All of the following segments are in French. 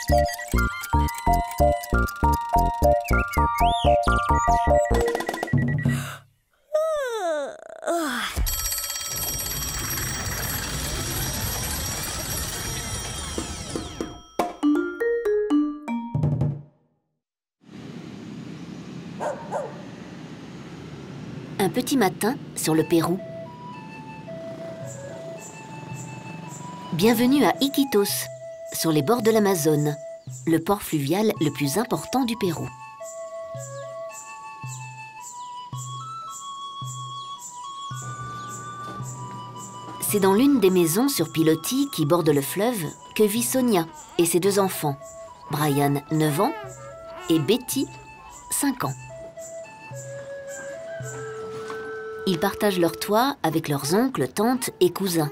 Un petit matin sur le Pérou. Bienvenue à Iquitos, sur les bords de l'Amazone, le port fluvial le plus important du Pérou. C'est dans l'une des maisons sur pilotis qui bordent le fleuve que vit Sonia et ses deux enfants, Brian, 9 ans, et Betty, 5 ans. Ils partagent leur toit avec leurs oncles, tantes et cousins.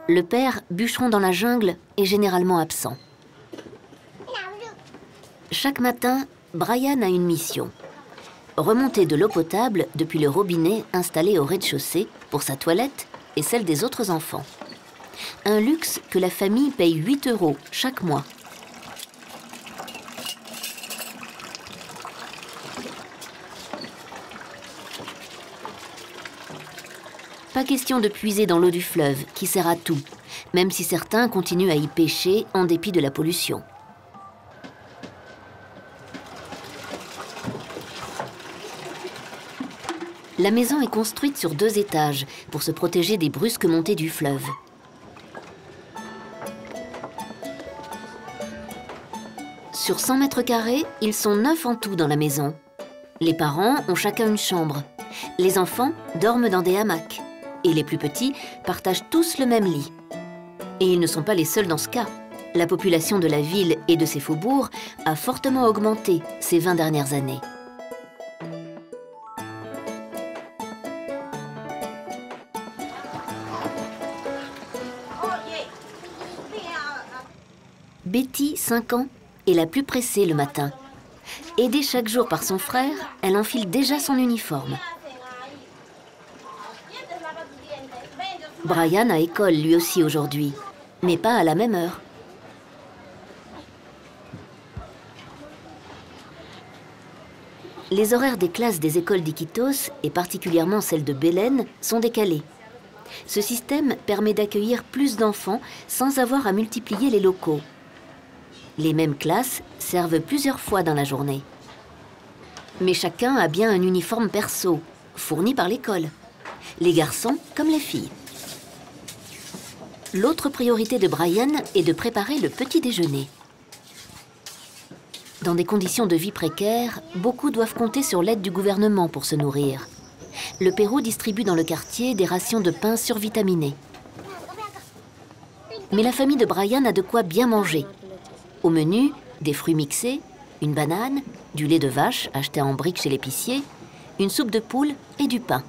Le père, bûcheron dans la jungle, est généralement absent. Chaque matin, Brian a une mission. Remonter de l'eau potable depuis le robinet installé au rez-de-chaussée pour sa toilette et celle des autres enfants. Un luxe que la famille paye 8 € chaque mois. Pas question de puiser dans l'eau du fleuve, qui sert à tout, même si certains continuent à y pêcher en dépit de la pollution. La maison est construite sur 2 étages pour se protéger des brusques montées du fleuve. Sur 100 mètres carrés, ils sont 9 en tout dans la maison. Les parents ont chacun une chambre. Les enfants dorment dans des hamacs. Et les plus petits partagent tous le même lit. Et ils ne sont pas les seuls dans ce cas. La population de la ville et de ses faubourgs a fortement augmenté ces 20 dernières années. Betty, 5 ans, est la plus pressée le matin. Aidée chaque jour par son frère, elle enfile déjà son uniforme. Brian a école lui aussi aujourd'hui, mais pas à la même heure. Les horaires des classes des écoles d'Iquitos, et particulièrement celles de Belén, sont décalés. Ce système permet d'accueillir plus d'enfants sans avoir à multiplier les locaux. Les mêmes classes servent plusieurs fois dans la journée. Mais chacun a bien un uniforme perso, fourni par l'école. Les garçons comme les filles. L'autre priorité de Brian est de préparer le petit déjeuner. Dans des conditions de vie précaires, beaucoup doivent compter sur l'aide du gouvernement pour se nourrir. Le Pérou distribue dans le quartier des rations de pain survitaminées. Mais la famille de Brian a de quoi bien manger. Au menu, des fruits mixés, une banane, du lait de vache acheté en briques chez l'épicier, une soupe de poule et du pain.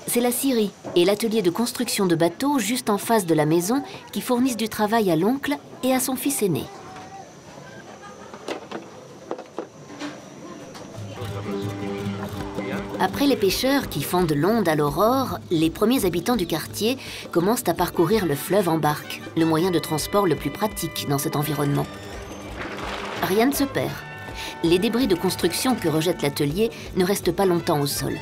C'est la scierie et l'atelier de construction de bateaux juste en face de la maison qui fournissent du travail à l'oncle et à son fils aîné. Après les pêcheurs qui fendent l'onde à l'aurore, les premiers habitants du quartier commencent à parcourir le fleuve en barque, le moyen de transport le plus pratique dans cet environnement. Rien ne se perd. Les débris de construction que rejette l'atelier ne restent pas longtemps au sol.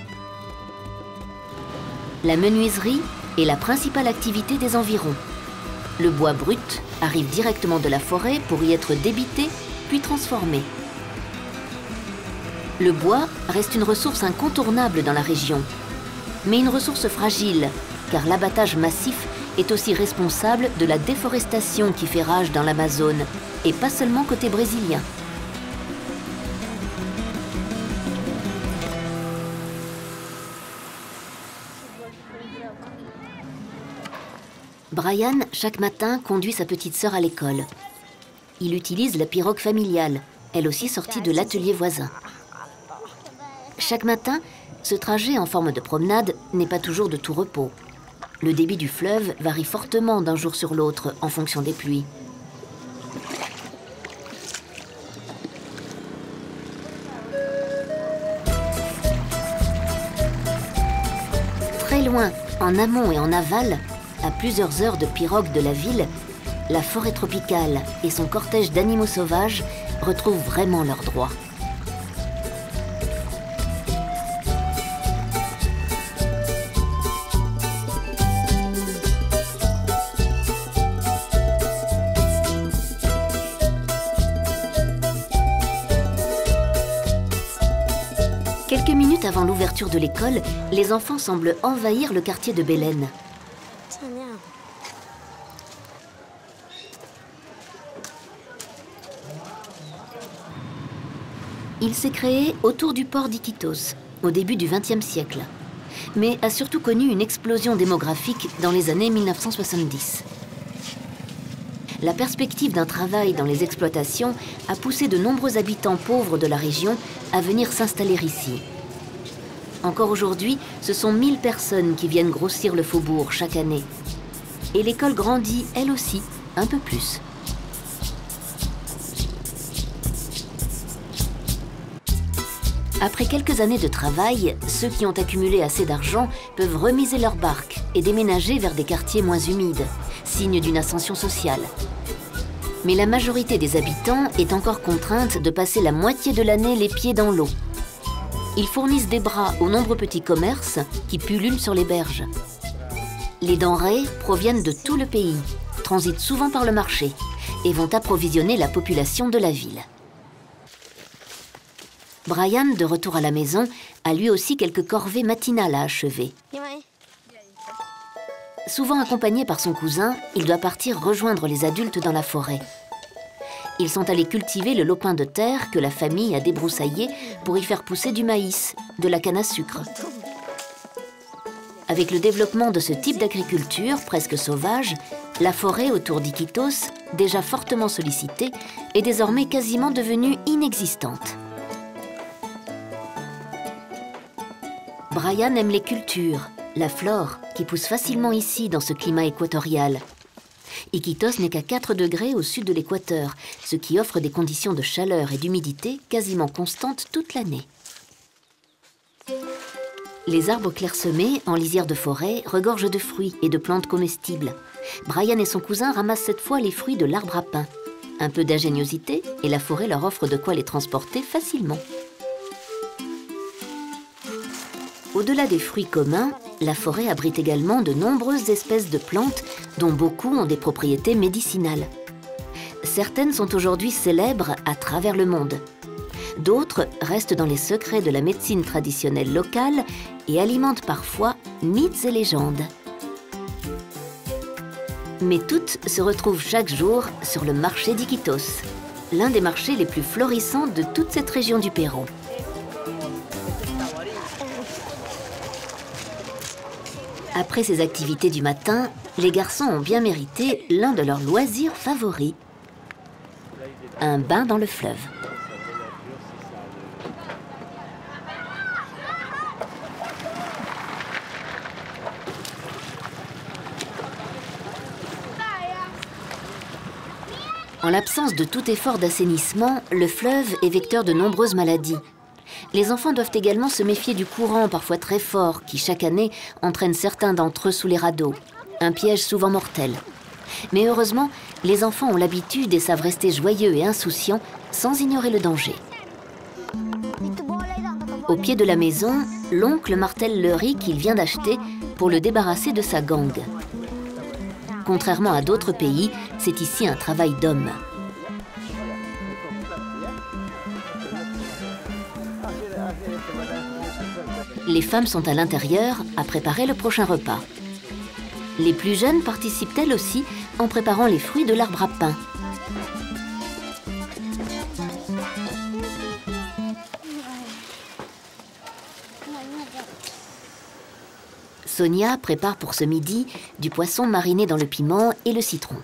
La menuiserie est la principale activité des environs. Le bois brut arrive directement de la forêt pour y être débité, puis transformé. Le bois reste une ressource incontournable dans la région, mais une ressource fragile, car l'abattage massif est aussi responsable de la déforestation qui fait rage dans l'Amazone, et pas seulement côté brésilien. Brian, chaque matin, conduit sa petite sœur à l'école. Il utilise la pirogue familiale, elle aussi sortie de l'atelier voisin. Chaque matin, ce trajet en forme de promenade n'est pas toujours de tout repos. Le débit du fleuve varie fortement d'un jour sur l'autre en fonction des pluies. Très loin, en amont et en aval, à plusieurs heures de pirogue de la ville, la forêt tropicale et son cortège d'animaux sauvages retrouvent vraiment leurs droits. Quelques minutes avant l'ouverture de l'école, les enfants semblent envahir le quartier de Belén. Il s'est créé autour du port d'Iquitos, au début du XXe siècle, mais a surtout connu une explosion démographique dans les années 1970. La perspective d'un travail dans les exploitations a poussé de nombreux habitants pauvres de la région à venir s'installer ici. Encore aujourd'hui, ce sont 1000 personnes qui viennent grossir le faubourg chaque année. Et l'école grandit, elle aussi, un peu plus. Après quelques années de travail, ceux qui ont accumulé assez d'argent peuvent remiser leur barque et déménager vers des quartiers moins humides, signe d'une ascension sociale. Mais la majorité des habitants est encore contrainte de passer la moitié de l'année les pieds dans l'eau. Ils fournissent des bras aux nombreux petits commerces qui pullulent sur les berges. Les denrées proviennent de tout le pays, transitent souvent par le marché et vont approvisionner la population de la ville. Brian, de retour à la maison, a lui aussi quelques corvées matinales à achever. Souvent accompagné par son cousin, il doit partir rejoindre les adultes dans la forêt. Ils sont allés cultiver le lopin de terre que la famille a débroussaillé pour y faire pousser du maïs, de la canne à sucre. Avec le développement de ce type d'agriculture presque sauvage, la forêt autour d'Iquitos, déjà fortement sollicitée, est désormais quasiment devenue inexistante. Brian aime les cultures, la flore, qui pousse facilement ici dans ce climat équatorial. Iquitos n'est qu'à 4 degrés au sud de l'équateur, ce qui offre des conditions de chaleur et d'humidité quasiment constantes toute l'année. Les arbres clairsemés, en lisière de forêt, regorgent de fruits et de plantes comestibles. Brian et son cousin ramassent cette fois les fruits de l'arbre à pain. Un peu d'ingéniosité et la forêt leur offre de quoi les transporter facilement. Au-delà des fruits communs, la forêt abrite également de nombreuses espèces de plantes dont beaucoup ont des propriétés médicinales. Certaines sont aujourd'hui célèbres à travers le monde. D'autres restent dans les secrets de la médecine traditionnelle locale et alimentent parfois mythes et légendes. Mais toutes se retrouvent chaque jour sur le marché d'Iquitos, l'un des marchés les plus florissants de toute cette région du Pérou. Après ces activités du matin, les garçons ont bien mérité l'un de leurs loisirs favoris, un bain dans le fleuve. En l'absence de tout effort d'assainissement, le fleuve est vecteur de nombreuses maladies. Les enfants doivent également se méfier du courant, parfois très fort, qui chaque année entraîne certains d'entre eux sous les radeaux. Un piège souvent mortel. Mais heureusement, les enfants ont l'habitude et savent rester joyeux et insouciants sans ignorer le danger. Au pied de la maison, l'oncle martèle le riz qu'il vient d'acheter pour le débarrasser de sa gangue. Contrairement à d'autres pays, c'est ici un travail d'homme. Les femmes sont à l'intérieur à préparer le prochain repas. Les plus jeunes participent elles aussi en préparant les fruits de l'arbre à pain. Sonia prépare pour ce midi du poisson mariné dans le piment et le citron.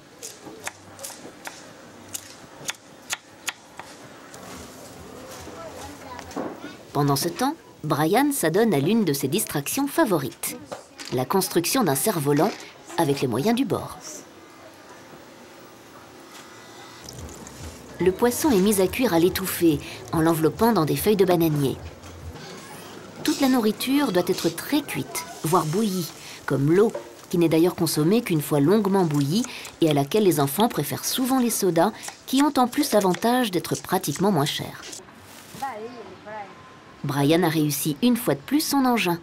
Pendant ce temps, Brian s'adonne à l'une de ses distractions favorites, la construction d'un cerf-volant avec les moyens du bord. Le poisson est mis à cuire à l'étouffée en l'enveloppant dans des feuilles de bananier. Toute la nourriture doit être très cuite, voire bouillie, comme l'eau, qui n'est d'ailleurs consommée qu'une fois longuement bouillie et à laquelle les enfants préfèrent souvent les sodas, qui ont en plus l'avantage d'être pratiquement moins chers. Brian a réussi une fois de plus son engin.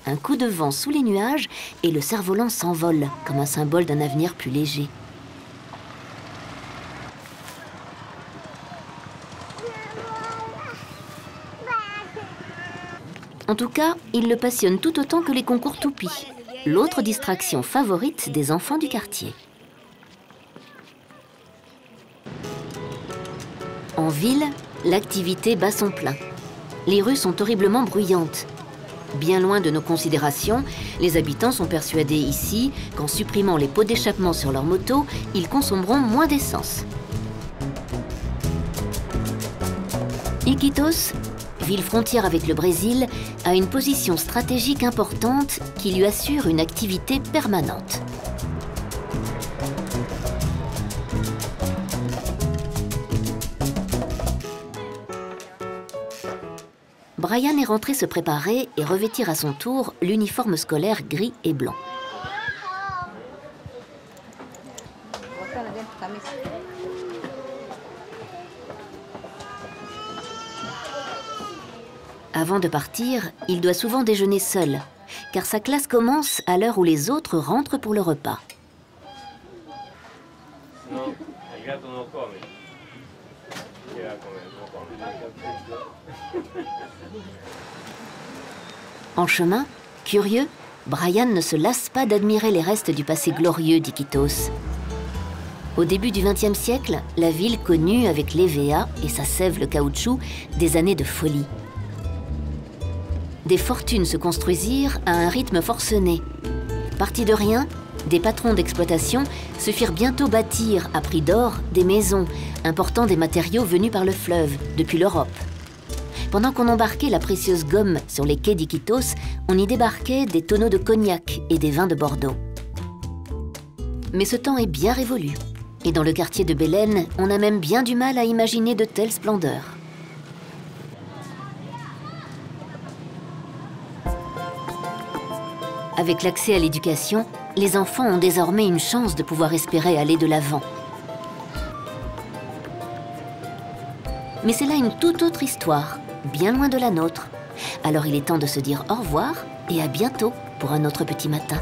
Un coup de vent sous les nuages et le cerf-volant s'envole comme un symbole d'un avenir plus léger. En tout cas, il le passionne tout autant que les concours toupies, l'autre distraction favorite des enfants du quartier. En ville, l'activité bat son plein. Les rues sont horriblement bruyantes. Bien loin de nos considérations, les habitants sont persuadés ici qu'en supprimant les pots d'échappement sur leur moto, ils consommeront moins d'essence. Iquitos, ville frontière avec le Brésil, a une position stratégique importante qui lui assure une activité permanente. Brian est rentré se préparer et revêtir à son tour l'uniforme scolaire gris et blanc. Avant de partir, il doit souvent déjeuner seul, car sa classe commence à l'heure où les autres rentrent pour le repas. En chemin, curieux, Brian ne se lasse pas d'admirer les restes du passé glorieux d'Iquitos. Au début du XXe siècle, la ville connut avec l'EVA et sa sève le caoutchouc des années de folie. Des fortunes se construisirent à un rythme forcené. Partis de rien, des patrons d'exploitation se firent bientôt bâtir à prix d'or des maisons, important des matériaux venus par le fleuve, depuis l'Europe. Pendant qu'on embarquait la précieuse gomme sur les quais d'Iquitos, on y débarquait des tonneaux de cognac et des vins de Bordeaux. Mais ce temps est bien révolu. Et dans le quartier de Belén, on a même bien du mal à imaginer de telles splendeurs. Avec l'accès à l'éducation, les enfants ont désormais une chance de pouvoir espérer aller de l'avant. Mais c'est là une toute autre histoire, bien loin de la nôtre. Alors il est temps de se dire au revoir et à bientôt pour un autre petit matin.